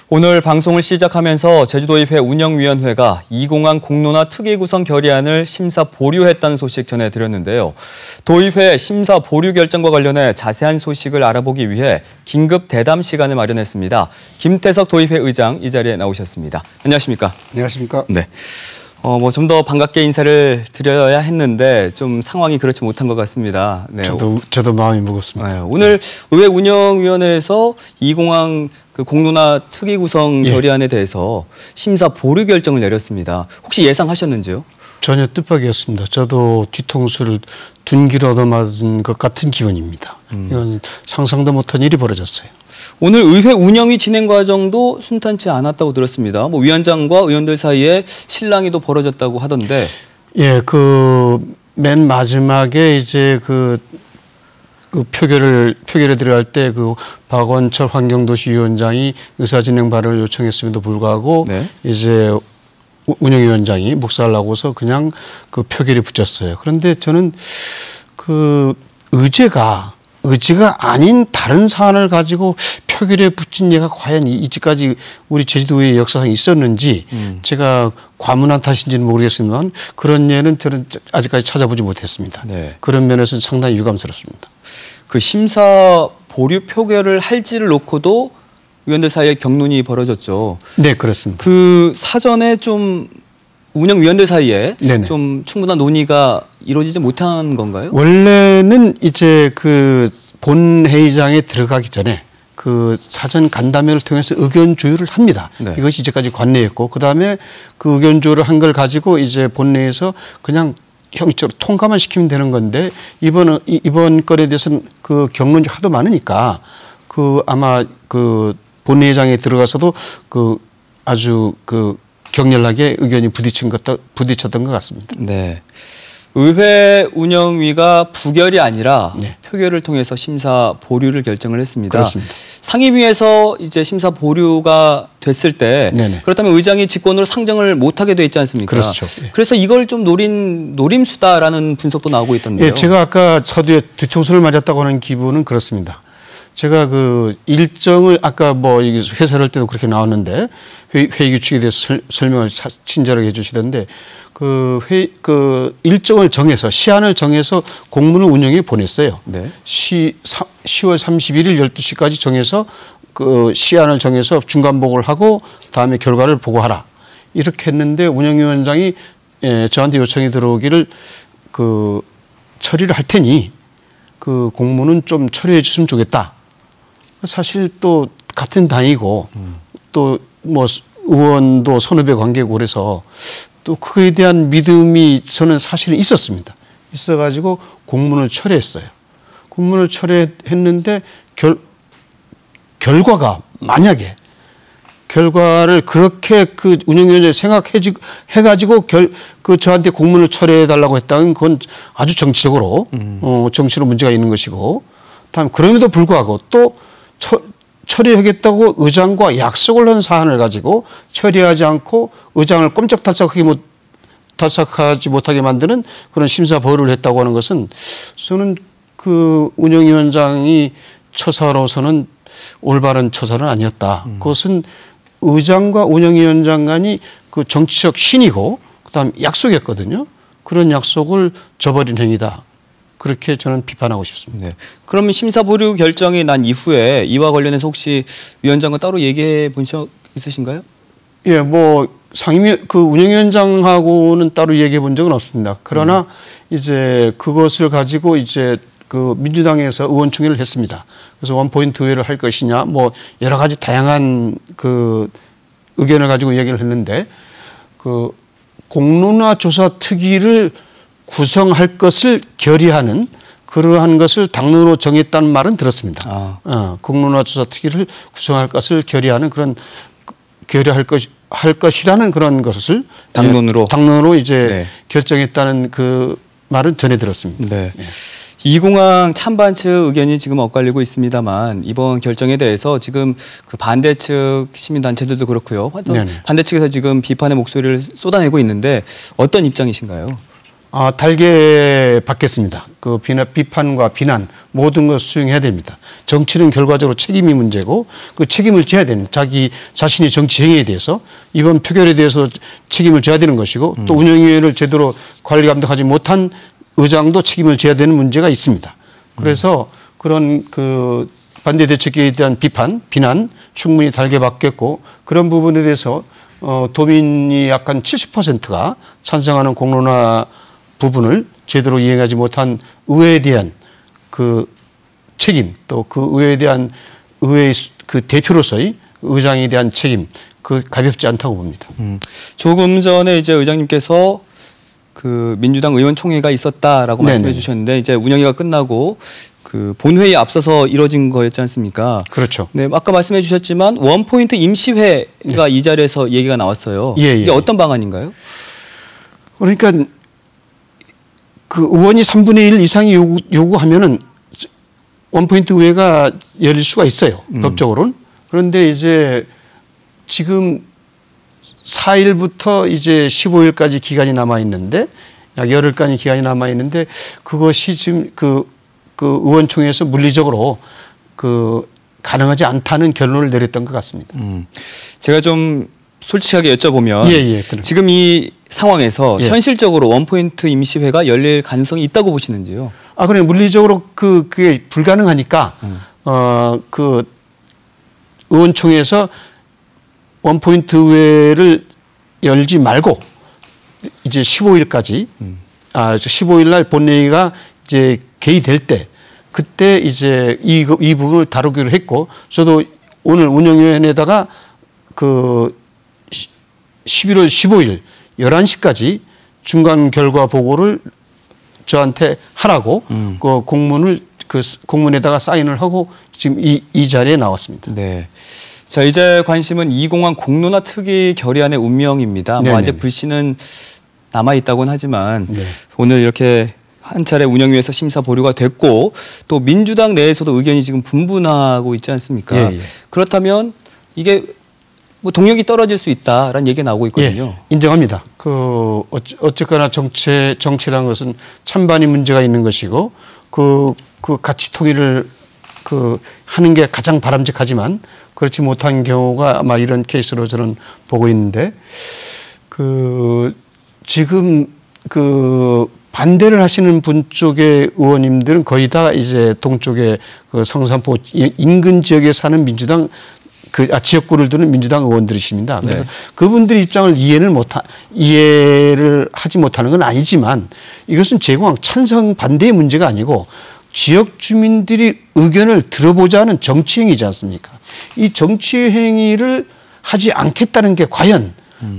오늘 방송을 시작하면서 제주도의회 운영위원회가 이공항 공론화 특위구성 결의안을 심사 보류했다는 소식 전해드렸는데요. 도의회 심사 보류 결정과 관련해 자세한 소식을 알아보기 위해 긴급 대담 시간을 마련했습니다. 김태석 도의회 의장 이 자리에 나오셨습니다. 안녕하십니까? 안녕하십니까? 네. 좀 더 반갑게 인사를 드려야 했는데 좀 상황이 그렇지 못한 것 같습니다. 네. 저도 마음이 무겁습니다. 네. 오늘 의회 운영위원회에서 이공항 공론화 특위 구성 결의안에 대해서 심사 보류 결정을 내렸습니다. 혹시 예상하셨는지요? 전혀 뜻밖이었습니다. 저도 뒤통수를 둔기로 얻어맞은 것 같은 기분입니다. 이건 상상도 못한 일이 벌어졌어요. 오늘 의회 운영위 진행 과정도 순탄치 않았다고 들었습니다. 위원장과 의원들 사이에 실랑이도 벌어졌다고 하던데. 예, 맨 마지막에 이제 표결에 들어갈 때 박원철 환경도시위원장이 의사진행 발언을 요청했음에도 불구하고 네. 이제 운영위원장이 묵살하고서 그냥 표결이 붙였어요. 그런데 저는 의제가 아닌 다른 사안을 가지고 표결에 붙인 예가 과연 이제까지 우리 제주도의 역사상에 있었는지 제가 과문한 탓인지는 모르겠습니다만 그런 예는 저는 아직까지 찾아보지 못했습니다. 네. 그런 면에서는 상당히 유감스럽습니다. 심사 보류 표결을 할지를 놓고도 위원들 사이에 격론이 벌어졌죠. 네, 그렇습니다. 사전에 좀 운영위원들 사이에 네네. 좀 충분한 논의가 이루어지지 못한 건가요? 원래는 이제 본회의장에 들어가기 전에 사전 간담회를 통해서 의견 조율을 합니다. 네. 이것이 이제까지 관례였고 그다음에 의견 조율을 한 걸 가지고 이제 본회의에서 그냥 형식적으로 통과만 시키면 되는 건데 이번 건에 대해서는 격론이 하도 많으니까 아마 본회의장에 들어가서도 아주 격렬하게 의견이 부딪혔던 것 같습니다. 네. 의회 운영위가 부결이 아니라 네. 표결을 통해서 심사 보류를 결정을 했습니다. 그렇습니다. 상임위에서 이제 심사 보류가 됐을 때 네네. 그렇다면 의장이 직권으로 상정을 못하게 돼 있지 않습니까? 그렇죠. 네. 그래서 이걸 좀 노림수다라는 분석도 나오고 있던데요. 네, 제가 아까 서두에 뒤통수를 맞았다고 하는 기분은 그렇습니다. 제가 일정을 아까 해설할 때도 그렇게 나왔는데 회의 규칙에 대해서 설명을 친절하게 해주시던데 일정을 정해서 시한을 정해서 공문을 운영에 보냈어요. 네. 10월 31일 12시까지 정해서 시한을 정해서 중간 보고를 하고 다음에 결과를 보고하라. 이렇게 했는데 운영위원장이 저한테 요청이 들어오기를 처리를 할 테니 공문은 좀 처리해 줬으면 좋겠다. 사실 또 같은 당이고 또 의원도 선후배 관계고 그래서 또 그에 대한 믿음이 저는 사실은 있었습니다. 있어가지고 공문을 철회했어요. 공문을 철회했는데 결과가 만약에 결과를 그렇게 운영위원장이 생각해가지고 저한테 공문을 철회해달라고 했다면 그건 아주 정치적으로 정치로 문제가 있는 것이고 다음 그럼에도 불구하고 또 처리하겠다고 의장과 약속을 한 사안을 가지고 처리하지 않고 의장을 꼼짝달싹하지 못하게 만드는 그런 심사 보류를 했다고 하는 것은 저는 운영위원장이 처사로서는 올바른 처사는 아니었다. 그것은 의장과 운영위원장 간이 정치적 신이고 그다음 약속이었거든요. 그런 약속을 저버린 행위다. 그렇게 저는 비판하고 싶습니다. 네. 그러면 심사 보류 결정이 난 이후에 이와 관련해서 혹시 위원장과 따로 얘기해 본 적 있으신가요? 예, 상임위 운영위원장하고는 따로 얘기해 본 적은 없습니다. 그러나 이제 그것을 가지고 이제 민주당에서 의원총회를 했습니다. 그래서 원포인트 의회를 할 것이냐, 여러 가지 다양한 의견을 가지고 얘기를 했는데 공론화 조사 특위를 구성할 것을 결의하는 그러한 것을 당론으로 정했다는 말은 들었습니다. 공론화 조사 특위를 구성할 것을 결의하는 할 것이라는 그런 것을 당론으로 이제 네. 결정했다는 말은 전해 들었습니다. 네. 네. 이공항 찬반 측 의견이 지금 엇갈리고 있습니다만 이번 결정에 대해서 지금 반대 측 시민단체들도 그렇고요. 반대 측에서 지금 비판의 목소리를 쏟아내고 있는데 어떤 입장이신가요? 달게 받겠습니다. 그 비판과 비난 모든 것 수용해야 됩니다. 정치는 결과적으로 책임이 문제고 그 책임을 져야 되는 자기 자신의 정치 행위에 대해서 이번 표결에 대해서 책임을 져야 되는 것이고 또 운영위원회를 제대로 관리 감독하지 못한 의장도 책임을 져야 되는 문제가 있습니다. 그래서 그런 그 반대 대책에 대한 비난 충분히 달게 받겠고 그런 부분에 대해서 도민이 약간 70%가 찬성하는 공론화 부분을 제대로 이행하지 못한 의회에 대한 그 책임 또 그 의회에 대한 의회의 그 대표로서의 의장에 대한 책임 그 가볍지 않다고 봅니다. 조금 전에 이제 의장님께서 그 민주당 의원총회가 있었다라고 말씀해 주셨는데 이제 운영위가 끝나고 그 본회의에 앞서서 이뤄진 거였지 않습니까? 그렇죠. 네, 아까 말씀해 주셨지만 원포인트 임시회가 이 자리에서 얘기가 나왔어요. 이게 어떤 방안인가요? 그러니까 그 의원이 3분의 1 이상이 요구하면은 원포인트 의회가 열릴 수가 있어요. 법적으로는. 그런데 이제 지금 4일부터 이제 15일까지 기간이 남아 있는데 약 열흘까지 기간이 남아 있는데 그것이 지금 그 의원총회에서 물리적으로 그 가능하지 않다는 결론을 내렸던 것 같습니다. 제가 좀 솔직하게 여쭤보면 지금 이 상황에서 현실적으로 원포인트 임시회가 열릴 가능성이 있다고 보시는지요? 그래 물리적으로 그게 불가능하니까 그 의원총회에서 원포인트 의회를 열지 말고 이제 15일까지 15일 날 본회의가 이제 개의될 때 그때 이제 이 부분을 다루기로 했고 저도 오늘 운영위원회에다가 그 11월 15일 11시까지 중간 결과 보고를 저한테 하라고 그 공문에다가 사인을 하고 지금 이 자리에 나왔습니다. 네. 자, 이제 관심은 20한 공론화 특위 결의안의 운명입니다. 뭐 아직 불씨는 남아 있다고는 하지만 오늘 이렇게 한 차례 운영위에서 심사 보류가 됐고 또 민주당 내에서도 의견이 지금 분분하고 있지 않습니까? 그렇다면 이게 뭐 동력이 떨어질 수 있다라는 얘기가 나오고 있거든요. 인정합니다. 어쨌거나 정치라는 것은 찬반이 문제가 있는 것이고 그 가치 통일을 하는 게 가장 바람직하지만 그렇지 못한 경우가 아마 이런 케이스로 저는 보고 있는데 지금 반대를 하시는 분 쪽의 의원님들은 거의 다 이제 동쪽의 성산포 인근 지역에 사는 민주당 지역구를 두는 민주당 의원들이십니다. 그래서 그분들의 입장을 이해를 하지 못하는 건 아니지만 이것은 제공항 찬성 반대의 문제가 아니고 지역 주민들이 의견을 들어보자 하는 정치 행위지 않습니까? 이 정치 행위를 하지 않겠다는 게 과연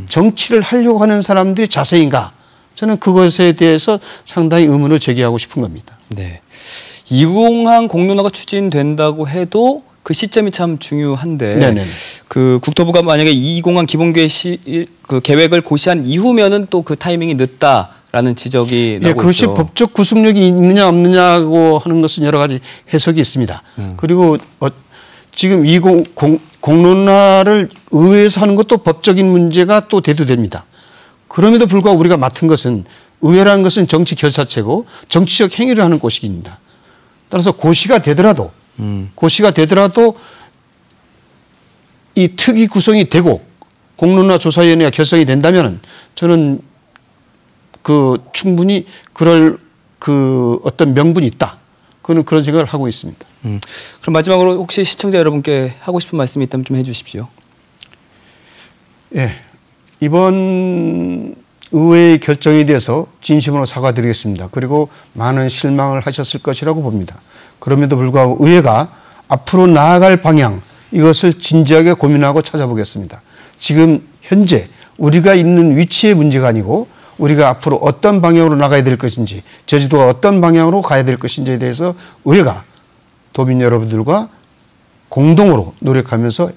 정치를 하려고 하는 사람들의 자세인가? 저는 그것에 대해서 상당히 의문을 제기하고 싶은 겁니다. 네. 20항 공론화가 추진된다고 해도 그 시점이 참 중요한데 그 국토부가 만약에 20항 기본계획 그 계획을 고시한 이후면은 또 그 타이밍이 늦다라는 지적이 나오고 그것이 있죠. 법적 구속력이 있느냐 없느냐고 하는 것은 여러 가지 해석이 있습니다. 그리고 지금 공론화를 의회에서 하는 것도 법적인 문제가 또 대두됩니다. 그럼에도 불구하고 우리가 맡은 것은 의회라는 것은 정치 결사체고 정치적 행위를 하는 곳입니다. 따라서 고시가 되더라도 이 특위 구성이 되고 공론화 조사위원회가 결성이 된다면 저는 충분히 그럴 어떤 명분이 있다. 그런 생각을 하고 있습니다. 그럼 마지막으로 혹시 시청자 여러분께 하고 싶은 말씀이 있다면 좀 해주십시오. 이번 의회의 결정에 대해서 진심으로 사과드리겠습니다. 그리고 많은 실망을 하셨을 것이라고 봅니다. 그럼에도 불구하고 의회가 앞으로 나아갈 방향 이것을 진지하게 고민하고 찾아보겠습니다. 지금 현재 우리가 있는 위치의 문제가 아니고 우리가 앞으로 어떤 방향으로 나가야 될 것인지 제주도가 어떤 방향으로 가야 될 것인지에 대해서 의회가 도민 여러분들과 공동으로 노력하면서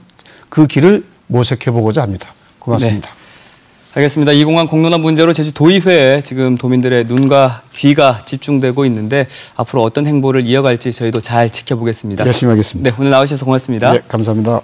그 길을 모색해 보고자 합니다. 고맙습니다. 알겠습니다. 20항 공론화 문제로 제주도의회에 지금 도민들의 눈과 귀가 집중되고 있는데 앞으로 어떤 행보를 이어갈지 저희도 잘 지켜보겠습니다. 열심히 하겠습니다. 오늘 나오셔서 고맙습니다. 감사합니다.